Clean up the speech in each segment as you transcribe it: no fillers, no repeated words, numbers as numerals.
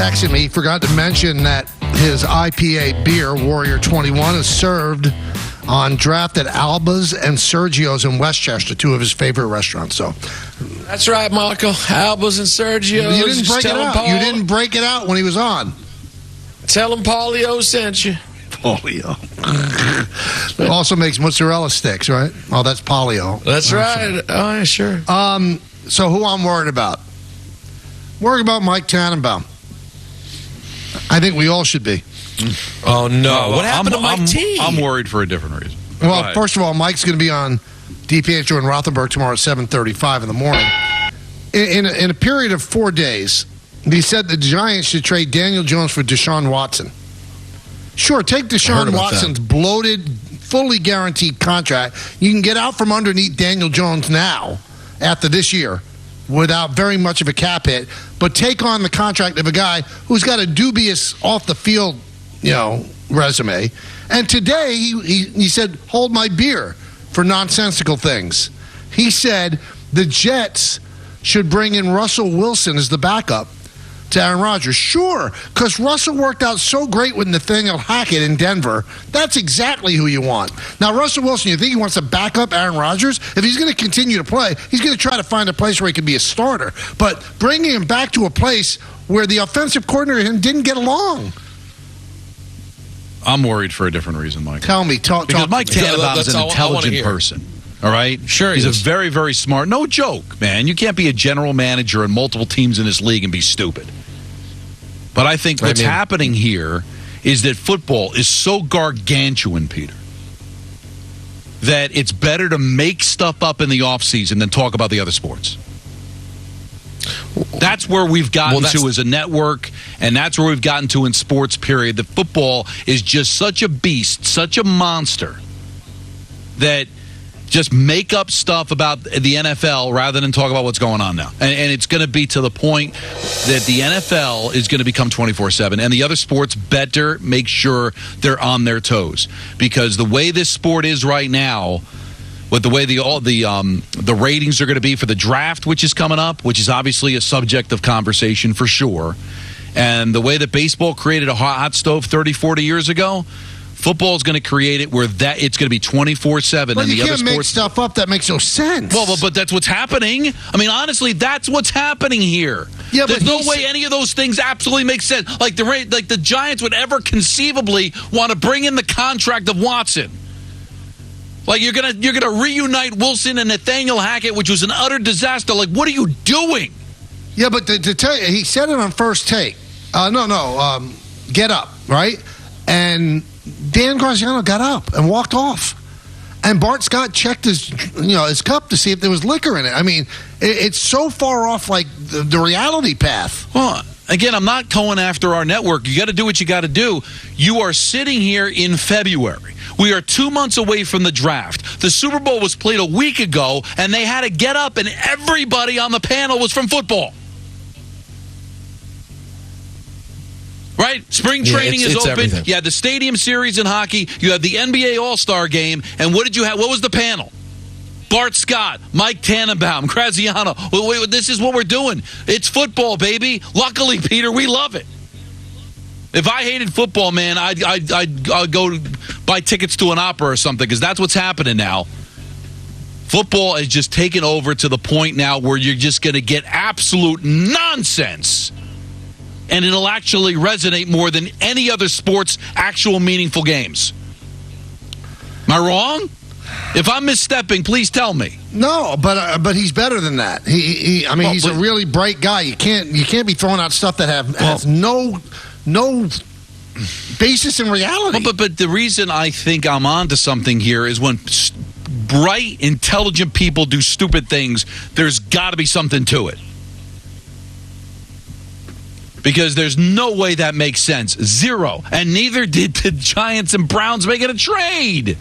texted me. He forgot to mention that his IPA beer, Warrior 21, is served on draft at Alba's and Sergio's in Westchester, two of his favorite restaurants. So that's right, Michael. Alba's and Sergio's. You didn't break it out. You didn't break it out when he was on. Tell him Paulio sent you. Polio. Also makes mozzarella sticks, right? Oh, that's polio. That's right. Oh, yeah, sure. So who I'm worried about? Worried about Mike Tannenbaum. I think we all should be. Oh, no. What happened to Mike T? I'm worried for a different reason. Well, first of all, Mike's going to be on DiPietro and Rothenberg tomorrow at 7:35 in the morning. In a period of 4 days, he said the Giants should trade Daniel Jones for Deshaun Watson. Sure, take Deshaun Watson's bloated, fully guaranteed contract. You can get out from underneath Daniel Jones now after this year without very much of a cap hit, but take on the contract of a guy who's got a dubious off-the-field, resume. And today he said, hold my beer for nonsensical things. He said the Jets should bring in Russell Wilson as the backup to Aaron Rodgers. Sure, because Russell worked out so great with Nathaniel Hackett in Denver. That's exactly who you want. Now, Russell Wilson, you think he wants to back up Aaron Rodgers? If he's going to continue to play, he's going to try to find a place where he can be a starter. But bringing him back to a place where the offensive coordinator and him didn't get along. I'm worried for a different reason, Mike. Tell me. Because Mike Tannenbaum is an intelligent person. All right? Sure. He's a very, very smart. No joke, man. You can't be a general manager in multiple teams in this league and be stupid. But I think what's happening here is that football is so gargantuan, Peter, that it's better to make stuff up in the offseason than talk about the other sports. That's where we've gotten to as a network, and that's where we've gotten to in sports, period. The football is just such a beast, such a monster, that just make up stuff about the NFL rather than talk about what's going on now. And it's going to be to the point that the NFL is going to become 24/7, and the other sports better make sure they're on their toes. Because the way this sport is right now, with the way the ratings are going to be for the draft, which is coming up, which is obviously a subject of conversation for sure, and the way that baseball created a hot stove 30, 40 years ago, football is going to create it where it's going to be 24/7. But and you can't make stuff up that makes no sense. Well, but that's what's happening. I mean, honestly, that's what's happening here. Yeah, there's no way any of those things absolutely make sense. Like the Giants would ever conceivably want to bring in the contract of Watson. Like you're gonna reunite Wilson and Nathaniel Hackett, which was an utter disaster. Like, what are you doing? Yeah, but to tell you, he said it on First Take. Get Up, right? And Dan Graziano got up and walked off. And Bart Scott checked his cup to see if there was liquor in it. I mean, it's so far off like the reality path. Well, again, I'm not going after our network. You got to do what you got to do. You are sitting here in February. We are 2 months away from the draft. The Super Bowl was played a week ago, and they had to get up, and everybody on the panel was from football. Right? Spring training is open. Everything. You had the Stadium Series in hockey. You had the NBA All-Star Game. And what did you have? What was the panel? Bart Scott, Mike Tannenbaum, Graziano. This is what we're doing. It's football, baby. Luckily, Peter, we love it. If I hated football, man, I'd go buy tickets to an opera or something, because that's what's happening now. Football is just taken over to the point now where you're just going to get absolute nonsense. And it'll actually resonate more than any other sport's actual meaningful games. Am I wrong? If I'm misstepping, please tell me. No, but he's better than that. He's a really bright guy. You can't be throwing out stuff that has no basis in reality. But the reason I think I'm onto something here is when bright, intelligent people do stupid things, there's got to be something to it. Because there's no way that makes sense. Zero. And neither did the Giants and Browns making a trade.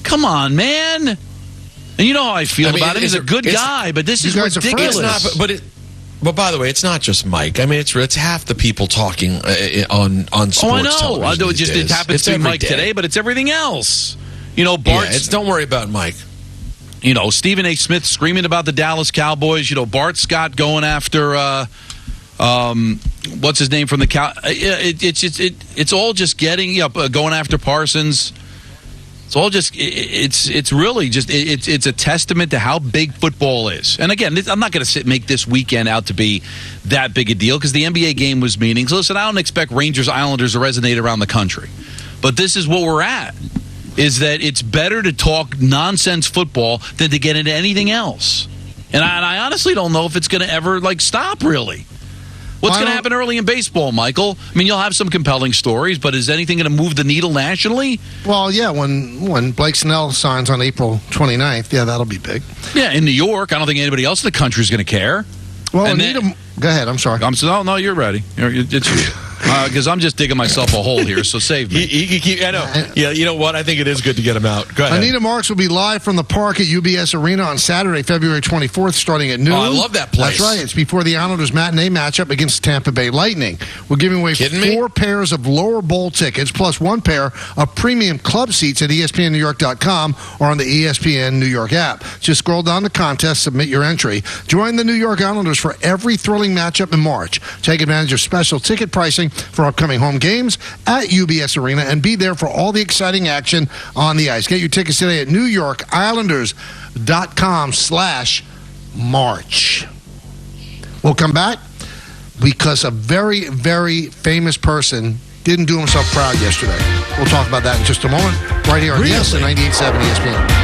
Come on, man. And you know how I feel about him. He's a good guy, but this is ridiculous. But by the way, it's not just Mike. I mean, it's half the people talking on sports. Oh, I know. Television It happens to be Mike today, but it's everything else. Don't worry about Mike. Stephen A. Smith screaming about the Dallas Cowboys. Bart Scott going after What's his name from the Cal? It's all just getting going after Parsons. It's all just it's really just it's a testament to how big football is. And again, I'm not going to make this weekend out to be that big a deal because the NBA game was meaningless. Listen, I don't expect Rangers Islanders to resonate around the country, but this is what we're at. Is that it's better to talk nonsense football than to get into anything else. And I honestly don't know if it's going to ever stop really. What's going to happen early in baseball, Michael? I mean, you'll have some compelling stories, but is anything going to move the needle nationally? Well, yeah, when Blake Snell signs on April 29th, yeah, that'll be big. Yeah, in New York, I don't think anybody else in the country is going to care. Well, go ahead, I'm sorry. No, you're ready. Because I'm just digging myself a hole here, so save me. I know. Yeah, you know what? I think it is good to get him out. Go ahead. Anita Marks will be live from the park at UBS Arena on Saturday, February 24th, starting at noon. Oh, I love that place. That's right. It's before the Islanders matinee matchup against Tampa Bay Lightning. We're giving away 4 pairs of lower bowl tickets, plus 1 pair of premium club seats at ESPNNewYork.com or on the ESPN New York app. Just scroll down the contest, submit your entry. Join the New York Islanders for every thrilling matchup in March. Take advantage of special ticket pricing for upcoming home games at UBS Arena and be there for all the exciting action on the ice. Get your tickets today at NewYorkIslanders.com/March. We'll come back because a very, very famous person didn't do himself proud yesterday. We'll talk about that in just a moment right here on ESPN 98.7 ESPN.